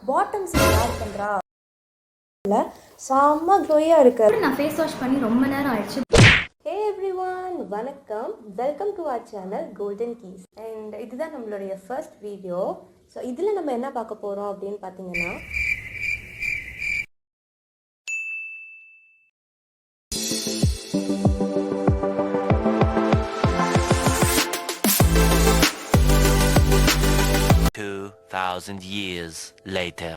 Bottoms யார் பண்ணுறா செம்ம க்ளோயாக இருக்கு. நான் ஃபேஸ் வாஷ் பண்ணி ரொம்ப நேரம் ஆயிடுச்சு. ஹே எவ்ரிவன், வணக்கம். Welcome to our channel golden keys. And இதுதான் நம்மளுடைய ஃபர்ஸ்ட் வீடியோ. ஸோ இதில் நம்ம என்ன பார்க்க போகிறோம் அப்படின்னு பார்த்தீங்கன்னா, thousand years later.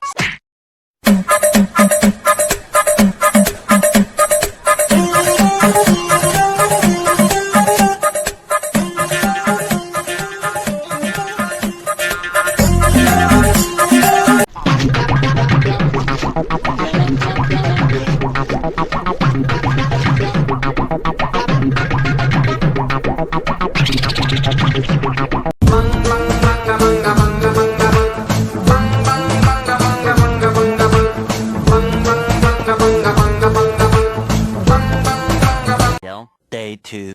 Day 2.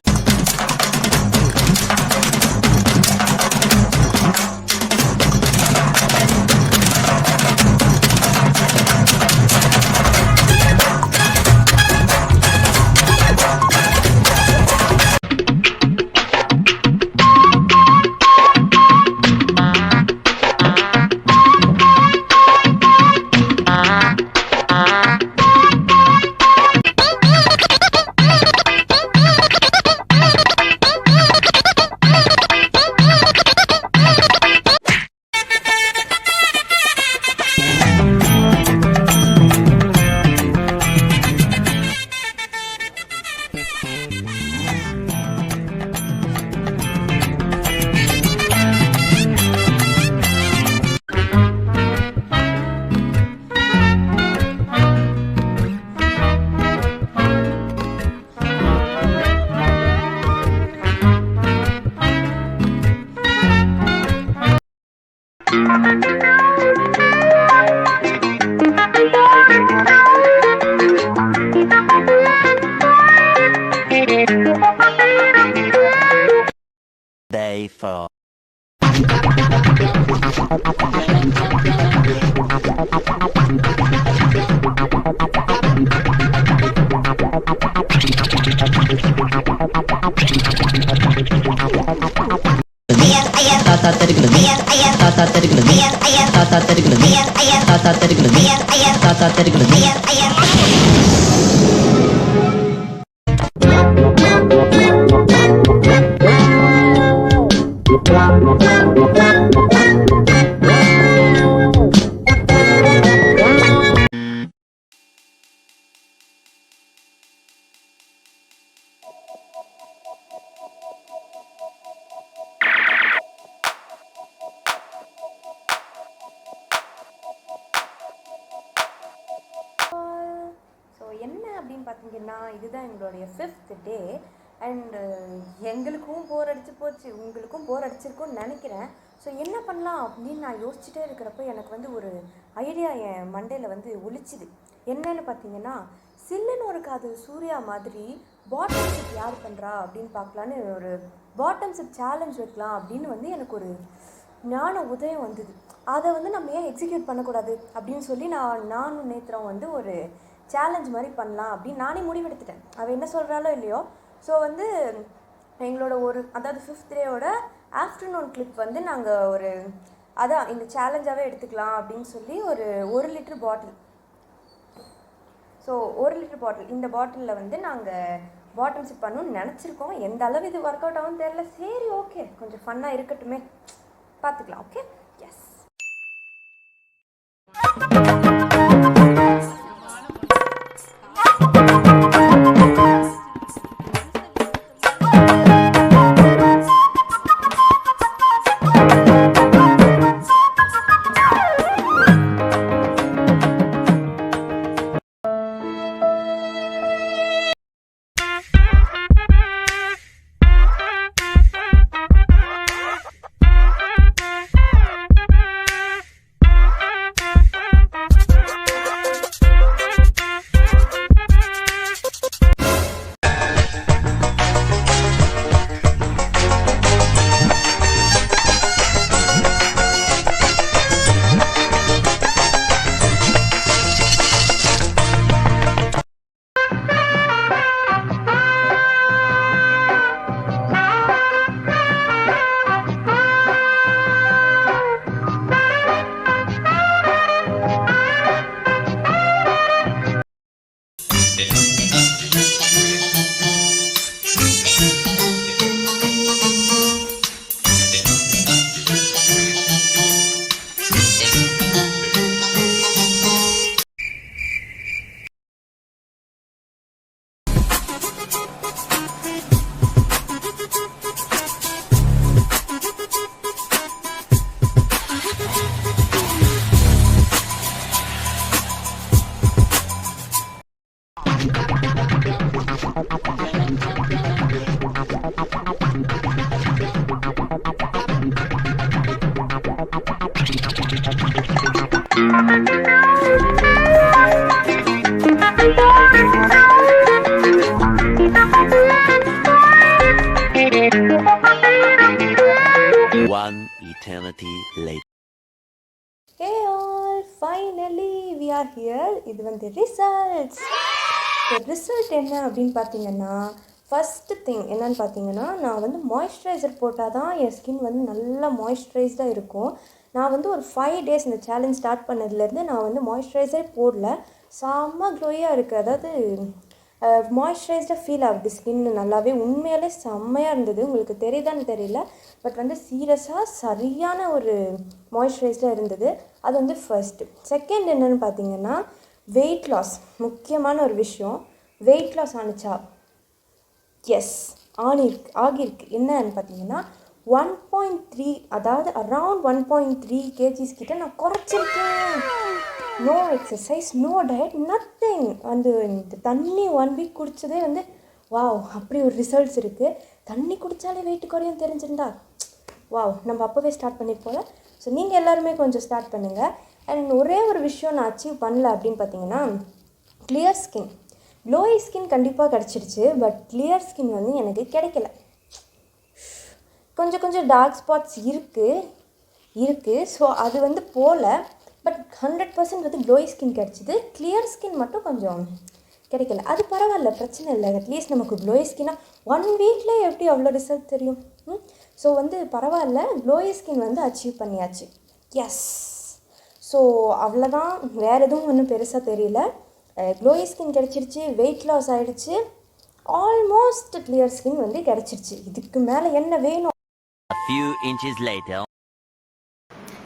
Day 4. என்ன அப்படின்னு பார்த்தீங்கன்னா, இதுதான் எங்களுடைய 5th டே. அண்டு எங்களுக்கும் போர் அடிச்சு போச்சு, உங்களுக்கும் போர் அடிச்சிருக்கும்னு நினைக்கிறேன். ஸோ என்ன பண்ணலாம் அப்படின்னு நான் யோசிச்சுட்டே இருக்கிறப்ப எனக்கு ஒரு ஐடியா என் மண்டையில் ஒழிச்சுது. என்னன்னு பார்த்தீங்கன்னா, சில்லுன்னு ஒரு காதல் சூர்யா மாதிரி பாட்டம் சிப் யார் பண்ணுறா அப்படின்னு பார்க்கலான்னு ஒரு பாட்டம் சிப் சேலஞ்ச் வைக்கலாம் அப்படின்னு எனக்கு ஒரு ஞான உதயம் வந்தது. அதை நம்ம ஏன் எக்ஸிக்யூட் பண்ணக்கூடாது அப்படின்னு சொல்லி நானும் நேத்திரம் ஒரு சேலஞ்ச் மாதிரி பண்ணலாம் அப்படின்னு நானே முடிவெடுத்துட்டேன். அவள் என்ன சொல்கிறாலோ இல்லையோ. ஸோ எங்களோட அதாவது 5th டேயோட ஆஃப்டர்நூன் கிளிப் நாங்கள் அதான் இந்த சேலஞ்சாகவே எடுத்துக்கலாம் அப்படின்னு சொல்லி ஒரு litre bottle. So 1 litre bottle, இந்த பாட்டிலில் நாங்கள் பாட்டம் சிப் பண்ணணும்னு நினச்சிருக்கோம். எந்த அளவு இது ஒர்க் அவுட் ஆகும்னு தெரியல. சரி, ஓகே, கொஞ்சம் ஃபன்னாக இருக்கட்டுமே, பார்த்துக்கலாம். Okay, yes. One eternity later. Hey all, finally we are here. இது வந்து ரிசல்ட்ஸ். ரிசல்ட் என்ன அப்படின்னு பார்த்தீங்கன்னா, ஃபஸ்ட்டு திங் என்னன்னு பார்த்தீங்கன்னா, நான் வந்து மாய்ஸ்சரைசர் போட்டால் தான் என் ஸ்கின் வந்து நல்லா மாய்ஸ்சரைஸ்டாக இருக்கும். நான் வந்து ஒரு 5 days இந்த சேலஞ்ச் ஸ்டார்ட் பண்ணதுலேருந்து நான் வந்து மாய்ஸ்சரைசரே போடல. செம்ம க்ளோயாக இருக்குது. அதாவது மாய்ஸ்சரைஸ்டாக ஃபீல் ஆகுது ஸ்கின் நல்லாவே. உண்மையாலே செம்மையாக இருந்தது. உங்களுக்கு தெரியுதான்னு தெரியல, பட் வந்து சீரியஸாக சரியான ஒரு மாய்ஸ்சரைஸ்டாக இருந்தது. அது வந்து ஃபர்ஸ்ட்டு. செகண்ட் என்னென்னு பார்த்தீங்கன்னா, வெயிட் லாஸ். முக்கியமான ஒரு விஷயம், வெயிட் லாஸ் ஆனிச்சா? எஸ், ஆகியிருக்கு. என்னன்னு பார்த்தீங்கன்னா 1.3, அதாவது அரவுண்ட் 1.3 kgs கிட்ட நான் குறைச்சிருக்கேன். No exercise, no diet, nothing. இந்த தண்ணி 1 week குடித்ததே வந்து வாவ், அப்படி ஒரு ரிசல்ட்ஸ் இருக்குது. தண்ணி குடித்தாலே வெயிட் குறையும் தெரிஞ்சிருந்தா வாவ், நம்ம அப்போவே ஸ்டார்ட் பண்ணிப்போல. ஸோ நீங்கள் எல்லாருமே கொஞ்சம் ஸ்டார்ட் பண்ணுங்கள். அண்ட் ஒரே ஒரு விஷயம் நான் அச்சீவ் பண்ணல அப்படின்னு பார்த்தீங்கன்னா, கிளியர் ஸ்கின். க்ளோயி ஸ்கின் கண்டிப்பாக கிடச்சிருச்சு, பட் கிளியர் ஸ்கின் வந்து எனக்கு கிடைக்கல. கொஞ்சம் டார்க் ஸ்பாட்ஸ் இருக்குது. ஸோ அது வந்து போகல. பட் 100% வந்து க்ளோயி ஸ்கின் கிடச்சிது. கிளியர் ஸ்கின் மட்டும் கொஞ்சம் கிடைக்கல. அது பரவாயில்ல, பிரச்சனை இல்லை. அட்லீஸ்ட் நமக்கு க்ளோயி ஸ்கின்னாக 1 weekலேயே எப்படி அவ்வளோ ரிசல்ட் தெரியும். ஸோ வந்து பரவாயில்ல, க்ளோயி ஸ்கின் வந்து அச்சீவ் பண்ணியாச்சு. எஸ். ஸோ அவ்வளோதான், வேறு எதுவும் ஒன்றும் பெருசாக தெரியல. க்ளோயி ஸ்கின் கிடச்சிருச்சு, வெயிட் லாஸ் ஆகிடுச்சு, ஆல்மோஸ்ட் கிளியர் ஸ்கின் வந்து கிடச்சிருச்சு. இதுக்கு மேலே என்ன வேணும்? A few inches later.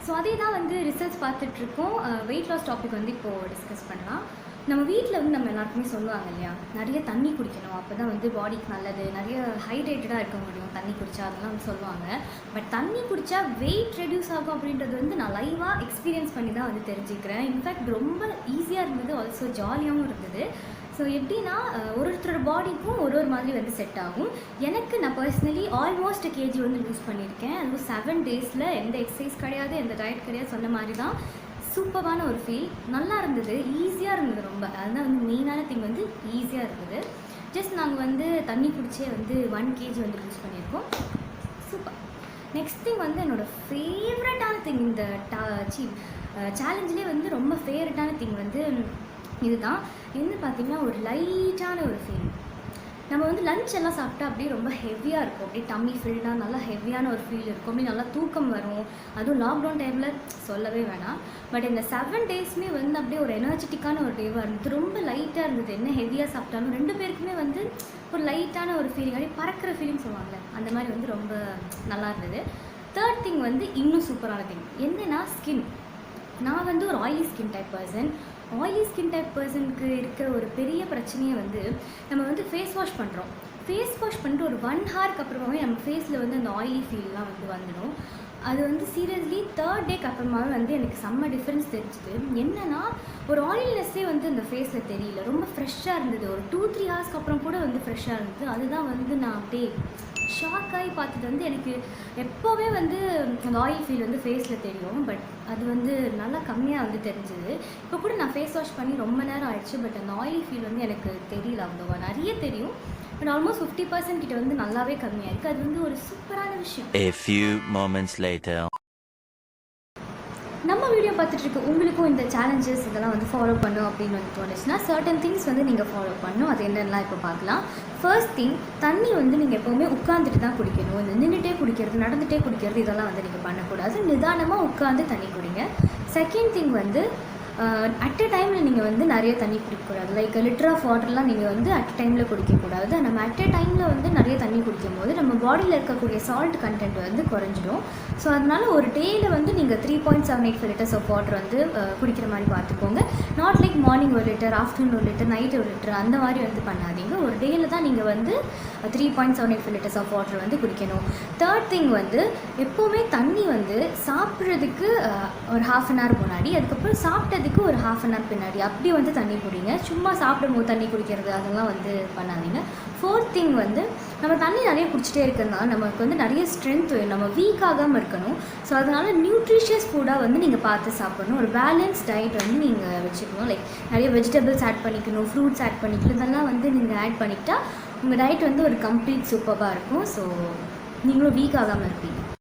So அதே தான் வந்து ரிசல்ட்ஸ் பார்த்துட்ருக்கோம். வெயிட் லாஸ் டாபிக் வந்து இப்போது டிஸ்கஸ் பண்ணலாம். நம்ம வீட்டில் வந்து நம்ம எல்லாருக்குமே சொல்லுவாங்க இல்லையா, நிறைய தண்ணி குடிக்கணும், அப்போ தான் வந்து பாடிக்கு நல்லது, நிறைய ஹைட்ரேட்டடாக இருக்க முடியும் தண்ணி குடித்தா, அதெல்லாம் வந்து சொல்லுவாங்க. பட் தண்ணி குடித்தா வெயிட் ரெடியூஸ் ஆகும் அப்படின்றது வந்து நான் லைவாக எக்ஸ்பீரியன்ஸ் பண்ணி தான் வந்து தெரிஞ்சுக்கிறேன். இன்ஃபேக்ட் ரொம்ப ஈஸியாக இருந்தது, ஆல்சோ ஜாலியாகவும் இருந்தது. ஸோ எப்படின்னா ஒருத்தரோட பாடிக்கும் ஒரு மாதிரி வந்து செட் ஆகும். எனக்கு நான் பர்சனலி ஆல்மோஸ்ட் கேஜி வந்து லூஸ் பண்ணியிருக்கேன். அதுவும் 7 daysல எந்த எக்ஸசைஸ் கிடையாது, எந்த டயட் கிடையாது, சொன்ன மாதிரி தான். சூப்பரான ஒரு ஃபீல், நல்லா இருந்தது, ஈஸியாக இருந்தது ரொம்ப. அதுதான் வந்து மெயினான திங், வந்து ஈஸியாக இருந்தது. ஜஸ்ட் நாங்கள் வந்து தண்ணி குடிச்சே வந்து 1 kg வந்து லூஸ் பண்ணியிருக்கோம். சூப்பர். நெக்ஸ்ட் திங் வந்து என்னோடய ஃபேவரட்டான திங், இந்த சேலஞ்சிலே வந்து ரொம்ப ஃபேவரட்டான திங் வந்து இதுதான். என்ன பார்த்தீங்கன்னா, ஒரு லைட்டான ஒரு ஃபீல். நம்ம வந்து லஞ்ச் எல்லாம் சாப்பிட்டா அப்படியே ரொம்ப ஹெவியாக இருக்கும், அப்படியே டம்மி ஃபில்டாக நல்லா ஹெவியான ஒரு ஃபீல் இருக்கும், அப்படியே நல்லா தூக்கம் வரும். அதுவும் லாக்டவுன் டைமில் சொல்லவே வேணாம். பட் இந்த 7 daysமே வந்து அப்படியே ஒரு எனர்ஜெட்டிக்கான ஒரு டேவாக இருந்தது. ரொம்ப லைட்டாக இருந்தது. என்ன ஹெவியாக சாப்பிட்டாலும் 2 பேருக்குமே வந்து ஒரு லைட்டான ஒரு ஃபீலிங், அப்படியே பறக்கிற ஃபீலிங் சொல்லுவாங்கள்ல, அந்த மாதிரி வந்து ரொம்ப நல்லா இருந்தது. தேர்ட் திங் வந்து இன்னும் சூப்பரான திங் என்னென்னா, ஸ்கின். நான் வந்து ஒரு oily skin type person. Oily skin type பர்சனுக்கு இருக்கிற ஒரு பெரிய பிரச்சனையை வந்து, நம்ம வந்து ஃபேஸ் வாஷ் பண்ணுறோம். ஃபேஸ் வாஷ் பண்ணிட்டு ஒரு 1 hourக்கு அப்புறமாவே நம்ம ஃபேஸில் வந்து அந்த ஆயிலி ஃபீல்லாம் வந்து வந்துடும். அது வந்து சீரியஸ்லி 3rd டேக்கு அப்புறமாவே வந்து எனக்கு செம்ம டிஃப்ரென்ஸ் தெரிஞ்சுது. என்னென்னா, ஒரு ஆயில்னஸ்ஸே வந்து அந்த ஃபேஸில் தெரியல, ரொம்ப ஃப்ரெஷ்ஷாக இருந்தது. ஒரு 2-3 ஹார்ஸ்க்கு அப்புறம் கூட வந்து ஃப்ரெஷ்ஷாக இருந்தது. அதுதான் வந்து நான் அப்படியே ஷாக் ஆகி பார்த்தது. வந்து எனக்கு எப்போவே வந்து அந்த ஆயில் ஃபீல் வந்து ஃபேஸில் தெரியும், பட் அது வந்து நல்லா கம்மியாக வந்து தெரிஞ்சுது. இப்போ கூட நான் ஃபேஸ் வாஷ் பண்ணி ரொம்ப நேரம் ஆயிடுச்சு, பட் அந்த ஆயில் ஃபீல் வந்து எனக்கு தெரியல அவ்வளோவா. நிறைய தெரியும், பட் ஆல்மோஸ்ட் 50% கிட்ட வந்து நல்லாவே கம்மியாக இருக்குது. அது வந்து ஒரு சூப்பரான விஷயம். A few moments later. நம்ம வீடியோ பார்த்துட்டு உங்களுக்கும் இந்த சேலஞ்சஸ் இதெல்லாம் வந்து ஃபாலோ பண்ணும் அப்படின்னு வந்து தோணுச்சுன்னா, சர்டன் திங்ஸ் வந்து நீங்கள் ஃபாலோ பண்ணணும். அது என்னென்னலாம் இப்போ பார்க்கலாம். ஃபர்ஸ்ட் திங், தண்ணி வந்து நீங்கள் எப்போவுமே உட்காந்துட்டு தான் குடிக்கணும். இந்த நின்றுட்டே குடிக்கிறது, நடந்துகிட்டே குடிக்கிறது, இதெல்லாம் வந்து நீங்கள் பண்ணக்கூடாது. நிதானமாக உட்காந்து தண்ணி குடிங்க. செகண்ட் திங் வந்து அட் அ டைமில் நீங்கள் வந்து நிறைய தண்ணி குடிக்கக்கூடாது. லைக் லிட்டர் ஆஃப் வாட்டர்லாம் நீங்கள் வந்து அட் டைமில் குடிக்கக்கூடாது. நம்ம அட் அ டைமில் வந்து நிறைய தண்ணி குடிக்கும் போது நம்ம பாடியில் இருக்கக்கூடிய சால்ட் கண்டென்ட் வந்து குறைஞ்சிடும். ஸோ அதனால் ஒரு டேயில் வந்து நீங்கள் 3.78 liters ஆஃப் வாட்டர் வந்து குடிக்கிற மாதிரி பார்த்துக்கோங்க. Not like morning 1 liter, afternoon 1 liter, night 1 liter அந்த மாதிரி வந்து பண்ணாதீங்க. ஒரு டேயில் தான் நீங்கள் வந்து 3.78 liters ஆஃப் வாட்டர் வந்து குடிக்கணும். தேர்ட் திங் வந்து, எப்போவுமே தண்ணி வந்து சாப்பிட்றதுக்கு ஒரு 1/2 hour முன்னாடி, அதுக்கப்புறம் சாப்பிட்டது சாப்பிட்றதுக்கு ஒரு 1/2 hour பின்னாடி அப்படி வந்து தண்ணி குடிங்க. சும்மா சாப்பிடும்போது தண்ணி குடிக்கிறது அதெல்லாம் வந்து பண்ணாதீங்க. 4th திங் வந்து நம்ம தண்ணி நிறைய குடிச்சிட்டே இருக்கிறதுனால நமக்கு வந்து நிறைய ஸ்ட்ரென்த் வேணும், நம்ம வீக் ஆகாமல் இருக்கணும். ஸோ அதனால் நியூட்ரிஷியஸ் ஃபுட்டாக வந்து நீங்கள் பார்த்து சாப்பிடணும். ஒரு பேலன்ஸ் டயட் வந்து நீங்கள் வச்சுக்கணும். லைக் நிறைய வெஜிடபிள்ஸ் ஆட் பண்ணிக்கணும், ஃப்ரூட்ஸ் ஆட் பண்ணிக்கணும். இதெல்லாம் வந்து நீங்கள் ஆட் பண்ணிக்கிட்டால் உங்கள் டயட் வந்து ஒரு கம்ப்ளீட் சூப்பராக இருக்கும். ஸோ நீங்களும் வீக் ஆகாமல் இருப்பீங்க.